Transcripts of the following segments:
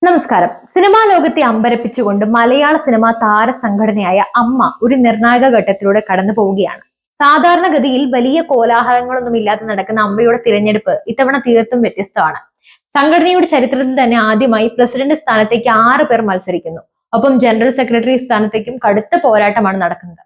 നമസ്കാരം. സിനിമാ ലോകത്തെ അമ്പരപ്പിച്ചുകൊണ്ട് മലയാള സിനിമാ താരസംഘടനയായ അമ്മ ഒരു നിർണായക ഘട്ടത്തിലൂടെ കടന്നു പോവുകയാണ്. സാധാരണഗതിയിൽ വലിയ കോലാഹലങ്ങളൊന്നും ഇല്ലാതെ നടക്കുന്ന അമ്മയുടെ തിരഞ്ഞെടുപ്പ് ഇത്തവണ തീർത്തും വ്യത്യസ്തമാണ്. സംഘടനയുടെ ചരിത്രത്തിൽ തന്നെ ആദ്യമായി പ്രസിഡന്റ് സ്ഥാനത്തേക്ക് 6 പേർ മത്സരിക്കുന്നു. ഒപ്പം ജനറൽ സെക്രട്ടറി സ്ഥാനത്തേക്കും കടുത്ത പോരാട്ടമാണ് നടക്കുന്നത്.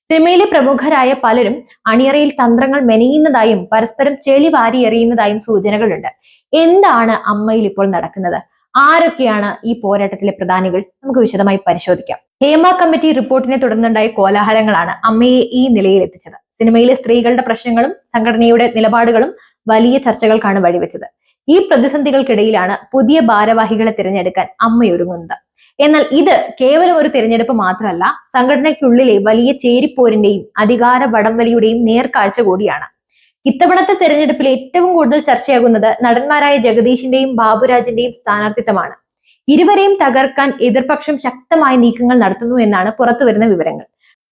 സിനിമയിലെ പ്രമുഖരായ പലരും അണിയറയിൽ തന്ത്രങ്ങൾ മെനയുന്നതായും പരസ്പരം ചെളി വാരി എറിയുന്നതായും സൂചനകളുണ്ട്. എന്താണ് അമ്മയിൽ ഇപ്പോൾ നടക്കുന്നത്? ആരൊക്കെയാണ് ഈ പോരാട്ടത്തിലെ പ്രധാനികൾ? നമുക്ക് വിശദമായി പരിശോധിക്കാം. ഹേമ കമ്മിറ്റി റിപ്പോർട്ടിനെ തുടർന്നുണ്ടായ കോലാഹലങ്ങളാണ് അമ്മയെ ഈ നിലയിൽ എത്തിച്ചത്. സിനിമയിലെ സ്ത്രീകളുടെ പ്രശ്നങ്ങളും സംഘടനയുടെ നിലപാടുകളും വലിയ ചർച്ചകൾക്കാണ് വഴിവെച്ചത്. ഈ പ്രതിസന്ധികൾക്കിടയിലാണ് പുതിയ ഭാരവാഹികളെ തിരഞ്ഞെടുക്കാൻ അമ്മയൊരുങ്ങുന്നത്. എന്നാൽ ഇത് കേവലം ഒരു തിരഞ്ഞെടുപ്പ് മാത്രമല്ല, സംഘടനയ്ക്കുള്ളിലെ വലിയ ചേരിപ്പോരിന്റെയും അധികാര വടംവലിയുടെയും നേർക്കാഴ്ച കൂടിയാണ്. ഇത്തവണത്തെ തെരഞ്ഞെടുപ്പിൽ ഏറ്റവും കൂടുതൽ ചർച്ചയാകുന്നത് നടന്മാരായ ജഗദീഷിന്റെയും ബാബുരാജിന്റെയും സ്ഥാനാർത്ഥിത്വമാണ്. ഇരുവരെയും തകർക്കാൻ എതിർപക്ഷം ശക്തമായ നീക്കങ്ങൾ നടത്തുന്നു എന്നാണ് പുറത്തുവരുന്ന വിവരങ്ങൾ.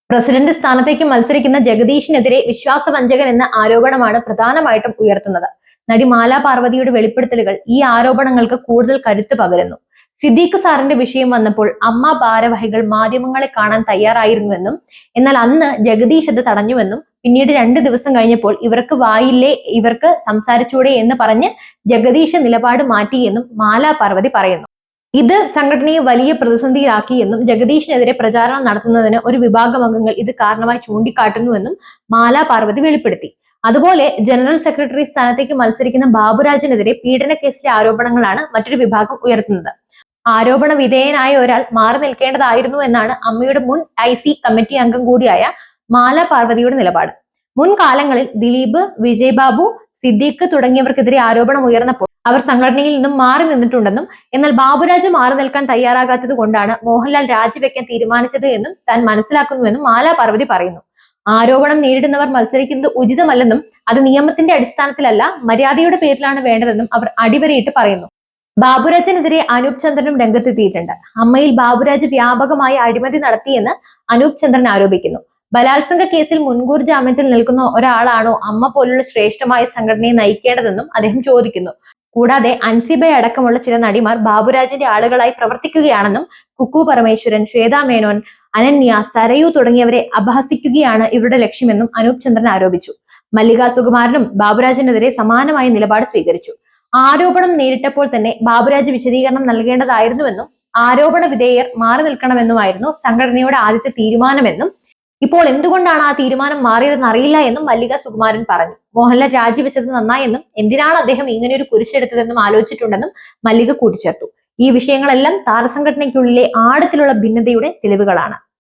പ്രസിഡന്റ് സ്ഥാനത്തേക്ക് മത്സരിക്കുന്ന ജഗദീഷിനെതിരെ വിശ്വാസവഞ്ചകൻ എന്ന ആരോപണമാണ് പ്രധാനമായിട്ടും ഉയർത്തുന്നത്. നടി മാലാ പാർവതിയുടെ വെളിപ്പെടുത്തലുകൾ ഈ ആരോപണങ്ങൾക്ക് കൂടുതൽ കരുത്ത് പകരുന്നു. സിദ്ദീഖ് സാറിന്റെ വിഷയം വന്നപ്പോൾ അമ്മ ഭാരവാഹികൾ മാധ്യമങ്ങളെ കാണാൻ തയ്യാറായിരുന്നുവെന്നും എന്നാൽ അന്ന് ജഗദീഷ് അത് തടഞ്ഞുവെന്നും പിന്നീട് 2 ദിവസം കഴിഞ്ഞപ്പോൾ ഇവർക്ക് വായില്ലേ, ഇവർക്ക് സംസാരിച്ചൂടെ എന്ന് പറഞ്ഞ് ജഗദീഷ് നിലപാട് മാറ്റിയെന്നും മാലാ പാർവതി പറയുന്നു. ഇത് സംഘടനയെ വലിയ പ്രതിസന്ധിയിലാക്കിയെന്നും ജഗദീഷിനെതിരെ പ്രചാരണം നടത്തുന്നതിന് ഒരു വിഭാഗം അംഗങ്ങൾ ഇത് കാരണമായി ചൂണ്ടിക്കാട്ടുന്നുവെന്നും മാലാ പാർവതി വെളിപ്പെടുത്തി. അതുപോലെ ജനറൽ സെക്രട്ടറി സ്ഥാനത്തേക്ക് മത്സരിക്കുന്ന ബാബുരാജിനെതിരെ പീഡന കേസിലെ ആരോപണങ്ങളാണ് മറ്റൊരു വിഭാഗം ഉയർത്തുന്നത്. ആരോപണ വിധേയനായ ഒരാൾ മാറി നിൽക്കേണ്ടതായിരുന്നു എന്നാണ് അമ്മയുടെ മുൻ IC കമ്മിറ്റി അംഗം കൂടിയായ മാലാ പാർവതിയുടെ നിലപാട്. മുൻകാലങ്ങളിൽ ദിലീപ്, വിജയ് ബാബു, സിദ്ദീഖ് തുടങ്ങിയവർക്കെതിരെ ആരോപണം ഉയർന്നപ്പോൾ അവർ സംഘടനയിൽ നിന്നും മാറി നിന്നിട്ടുണ്ടെന്നും എന്നാൽ ബാബുരാജ് മാറി നിൽക്കാൻ തയ്യാറാകാത്തത് കൊണ്ടാണ് മോഹൻലാൽ രാജിവെക്കാൻ തീരുമാനിച്ചത് എന്നും താൻ മനസ്സിലാക്കുന്നുവെന്നും മാലാ പാർവതി പറയുന്നു. ആരോപണം നേരിടുന്നവർ മത്സരിക്കുന്നത് ഉചിതമല്ലെന്നും അത് നിയമത്തിന്റെ അടിസ്ഥാനത്തിലല്ല, മര്യാദയുടെ പേരിലാണ് വേണ്ടതെന്നും അവർ അടിവരയിട്ട് പറയുന്നു. ബാബുരാജിനെതിരെ അനൂപ് ചന്ദ്രനും രംഗത്തെത്തിയിട്ടുണ്ട്. അമ്മയിൽ ബാബുരാജ് വ്യാപകമായി അഴിമതി നടത്തിയെന്ന് അനൂപ് ചന്ദ്രൻ ആരോപിക്കുന്നു. ബലാത്സംഗ കേസിൽ മുൻകൂർ ജാമ്യത്തിൽ നിൽക്കുന്ന ഒരാളാണോ അമ്മ പോലുള്ള ശ്രേഷ്ഠമായ സംഘടനയെ നയിക്കേണ്ടതെന്നും അദ്ദേഹം ചോദിക്കുന്നു. കൂടാതെ അൻസിബ അടക്കമുള്ള ചില നടിമാർ ബാബുരാജിന്റെ ആളുകളായി പ്രവർത്തിക്കുകയാണെന്നും കുക്കു പരമേശ്വരൻ, ശ്വേതാ മേനോൻ, അനന്യ, സരയു തുടങ്ങിയവരെ അപഹസിക്കുകയാണ് ഇവരുടെ ലക്ഷ്യമെന്നും അനൂപ് ചന്ദ്രൻ ആരോപിച്ചു. മല്ലിക സുകുമാരനും ബാബുരാജിനെതിരെ സമാനമായ നിലപാട് സ്വീകരിച്ചു. ആരോപണം നേരിട്ടപ്പോൾ തന്നെ ബാബുരാജ് വിശദീകരണം നൽകേണ്ടതായിരുന്നുവെന്നും ആരോപണ വിധേയർ മാറി നിൽക്കണമെന്നുമായിരുന്നു സംഘടനയുടെ ആദ്യത്തെ തീരുമാനമെന്നും ഇപ്പോൾ എന്തുകൊണ്ടാണ് ആ തീരുമാനം മാറിയതെന്ന് അറിയില്ല എന്നും മല്ലിക സുകുമാരൻ പറഞ്ഞു. മോഹൻലാൽ രാജിവെച്ചത് നന്നായെന്നും എന്തിനാണ് അദ്ദേഹം ഇങ്ങനെയൊരു കുരിശെടുത്തതെന്നും ആലോചിച്ചിട്ടുണ്ടെന്നും മല്ലിക കൂട്ടിച്ചേർത്തു. ഈ വിഷയങ്ങളെല്ലാം താരസംഘടനയ്ക്കുള്ളിലെ ആഴത്തിലുള്ള ഭിന്നതയുടെ തെളിവുകളാണ്.